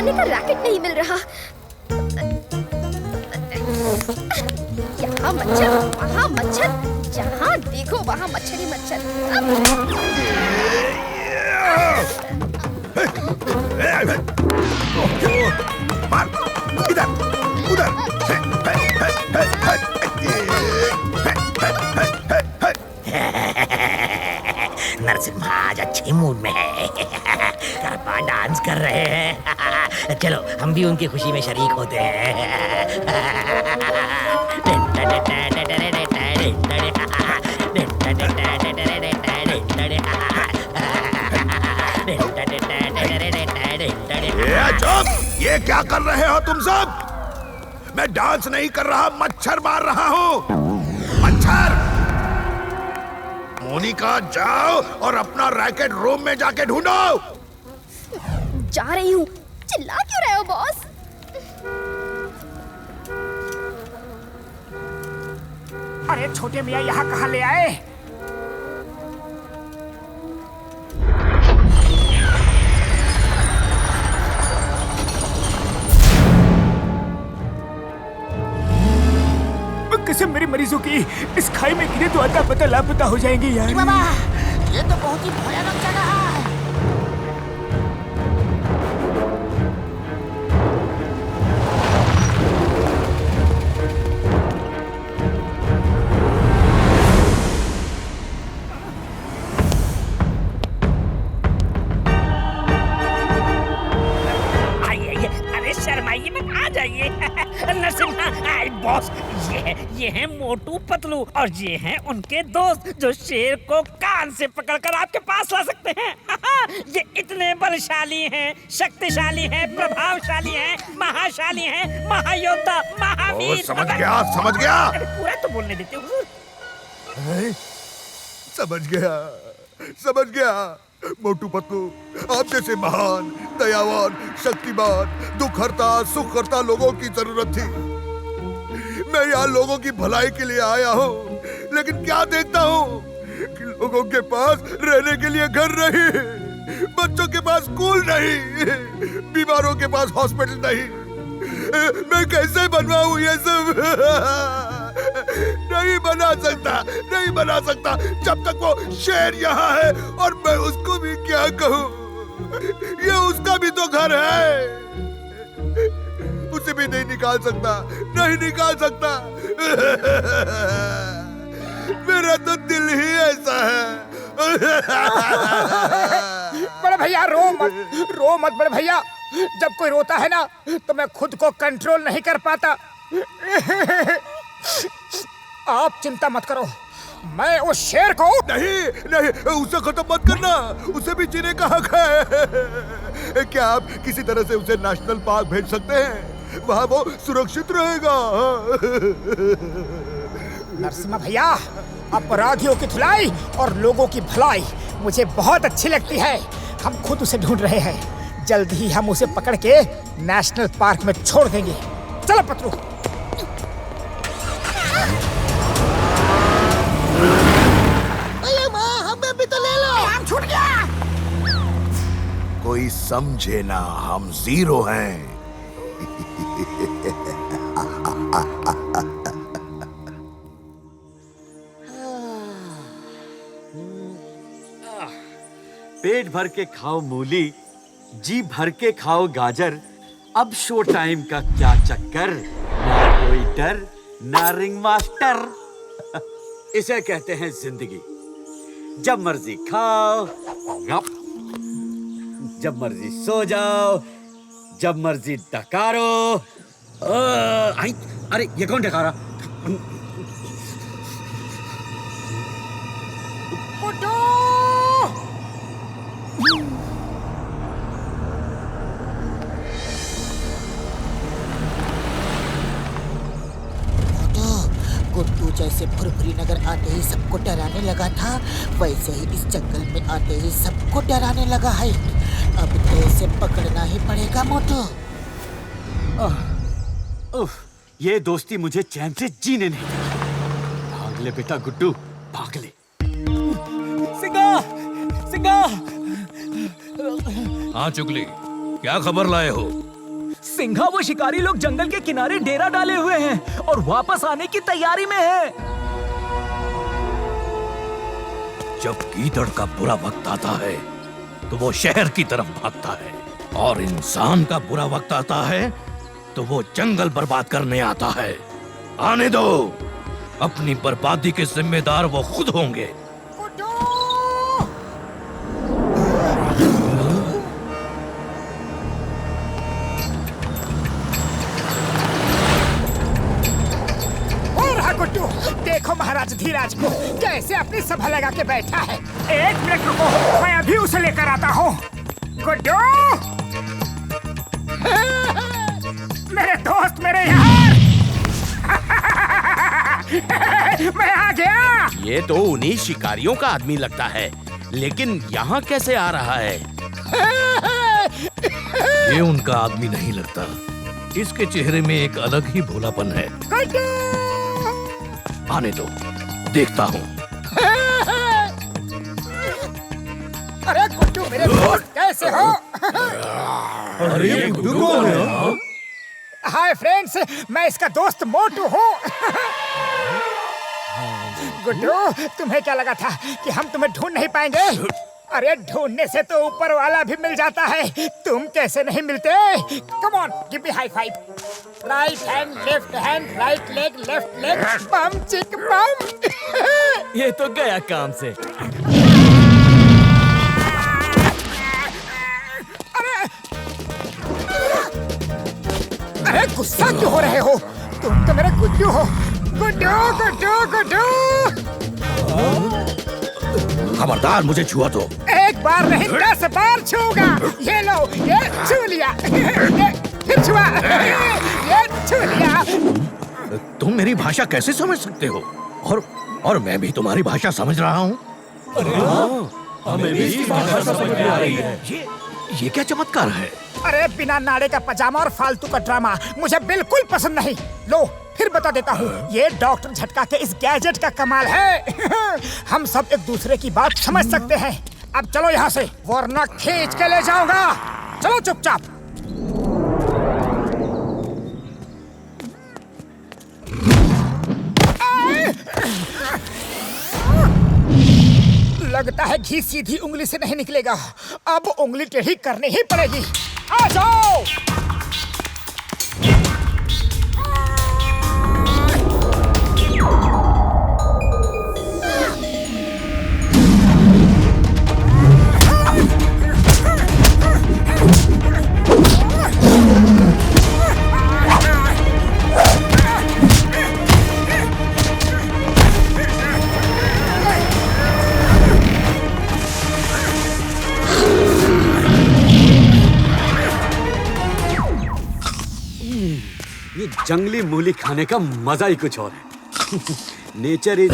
खेलने का रैकेट नहीं मिल रहा। यहाँ मच्छर, वहाँ मच्छर, जहाँ देखो वहाँ मच्छर ही मच्छर। इधर, उधर। नरसिम्हा आज अच्छे मूड में है। करपा डांस कर रहे हैं। चलो हम भी उनकी खुशी में शरीक होते हैं। ये क्या कर रहे हो तुम सब? मैं डांस नहीं कर रहा, मच्छर मार रहा हूँ। मच्छर! मोनिका जाओ और अपना रैकेट रूम में जाके ढूंढो। जा रही हूँ। चिल्ला क्यों रहे हो बॉस? अरे छोटे मियाँ यहाँ कहाँ ले आए? कसम मेरे मरीजों की, इस खाई में गिरे तो अता पता लापता हो जाएंगे यार। बाबा, ये तो बहुत ही भयानक जगह है। शर्माइए मत, आ जाइए। नरसिम्हा, बॉस, ये है मोटू पतलू और ये हैं उनके दोस्त जो शेर को कान से पकड़कर आपके पास ला सकते हैं। ये इतने बलशाली हैं, शक्तिशाली हैं, प्रभावशाली हैं, महाशाली हैं, महायोद्धा, महावीर। समझ गया, समझ गया। पूरा तो बोलने देते हुजूर। समझ गया, समझ गया। मोटू पतलू, आप जैसे महान, दयावान, शक्तिमान, दुख हरता, सुख हरता लोगों की जरूरत थी। मैं यहाँ लोगों की भलाई के लिए आया हूँ, लेकिन क्या देखता हूँ कि लोगों के पास रहने के लिए घर नहीं, बच्चों के पास स्कूल नहीं, बीमारों के पास हॉस्पिटल नहीं। मैं कैसे बनवाऊँ ये सब? नहीं बना सकता, नहीं बना सकता जब तक वो शेर यहाँ है। और मैं उसको भी क्या कहूँ? ये उसका भी तो घर है, उसे भी नहीं निकाल सकता, नहीं निकाल सकता। मेरा तो दिल ही ऐसा है। बड़े भैया रो मत बड़े भैया। जब कोई रोता है ना तो मैं खुद को कंट्रोल नहीं कर पाता। आप चिंता मत करो, मैं उस शेर को नहीं, उसे खत्म मत करना, उसे भी जीने का हक है। क्या आप किसी तरह से उसे नेशनल पार्क भेज सकते हैं? वहाँ वो सुरक्षित रहेगा। नरसिम्हा भैया, अपराधियों की धुलाई और लोगों की भलाई मुझे बहुत अच्छी लगती है। हम खुद उसे ढूंढ रहे हैं, जल्द ही हम उसे पकड़ के नेशनल पार्क में छोड़ देंगे। चलो पतलू। हमें भी तो ले लो। हम छूट गया। कोई समझे ना, हम जीरो हैं। पेट भर के खाओ मूली, जी भर के खाओ गाजर। अब शो टाइम का क्या चक्कर, ना कोई डर, ना रिंग मास्टर। इसे कहते हैं जिंदगी। जब मर्जी खाओ, जब मर्जी सो जाओ, जब मर्जी डकारो। अरे ये कौन डकारा? गुड्डू जैसे फुरफुरी नगर आते ही सबको डराने लगा था, वैसे ही इस जंगल में आते ही सबको डराने लगा है। अब तो इसे पकड़ना ही पड़ेगा मोटू। ये दोस्ती मुझे चैन से जीने नहीं देगी। भाग ले बेटा गुड्डू, भाग ले। सिंगा, सिंगा। हाँ चुगली, क्या खबर लाए हो? सिंघा वो शिकारी लोग जंगल के किनारे डेरा डाले हुए हैं और वापस आने की तैयारी में है। जब गीदड़ का बुरा वक्त आता है तो वो शहर की तरफ भागता है, और इंसान का बुरा वक्त आता है तो वो जंगल बर्बाद करने आता है। आने दो, अपनी बर्बादी के जिम्मेदार वो खुद होंगे। गुड्डू, देखो महाराज धीराज को कैसे अपनी सभा लगा के बैठा है। एक मिनट रुको, मैं अभी उसे लेकर आता हूँ। गुड्डू, मेरे दोस्त, मेरे यार, मैं आ गया। ये तो उन्हीं शिकारियों का आदमी लगता है, लेकिन यहाँ कैसे आ रहा है? ये उनका आदमी नहीं लगता, इसके चेहरे में एक अलग ही भोलापन है। आने दो, देखता हूँ। अरे गुड्डू मेरे दोस्त, कैसे हो? अरे ये गुड्डू कौन है? हाय फ्रेंड्स, मैं इसका दोस्त मोटू हूँ। गुड्डू, तुम्हें क्या लगा था कि हम तुम्हें ढूंढ नहीं पाएंगे? अरे ढूंढने से तो ऊपर वाला भी मिल जाता है, तुम कैसे नहीं मिलते? Come on, give me high five. Right hand, left hand, right leg, left leg, बम चिक बम। ये तो गया काम से। अरे गुस्सा क्यों हो रहे हो? तुम तो मेरे गुड्डू हो। गुड्डू गुड्डू गुड्डू। खबरदार, मुझे छुआ तो। एक बार नहीं 10 बार छूगा। ये लो, ये छू लिया, ये फिर छुआ, ये छू लिया। तुम मेरी भाषा कैसे समझ सकते हो? और मैं भी तुम्हारी भाषा समझ रहा हूँ। हमें भी भाषा समझ में आ रही है। ये क्या चमत्कार है? अरे बिना नाड़े का पजामा और फालतू का ड्रामा मुझे बिल्कुल पसंद नहीं। लो फिर बता देता हूँ, ये डॉक्टर झटका के इस गैजेट का कमाल है। हम सब एक दूसरे की बात समझ सकते हैं। अब चलो यहाँ से, वरना खींच के ले जाऊंगा। चलो चुपचाप। लगता है घी सीधी उंगली से नहीं निकलेगा, अब उंगली टेढ़ी करनी ही पड़ेगी। आ जाओ। ये जंगली मूली खाने का मजा ही कुछ और है। Nature is.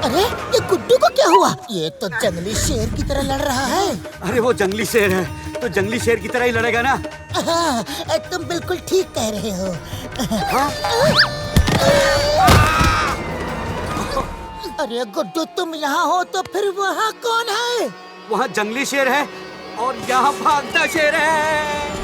अरे ये गुड्डू को क्या हुआ? ये तो जंगली शेर की तरह लड़ रहा है। अरे वो जंगली शेर है तो जंगली शेर की तरह ही लड़ेगा ना। तुम बिल्कुल ठीक कह रहे हो। अरे गुड्डू, तुम यहाँ हो तो फिर वहाँ कौन है? वहाँ जंगली शेर है और यहाँ भागता शेर है।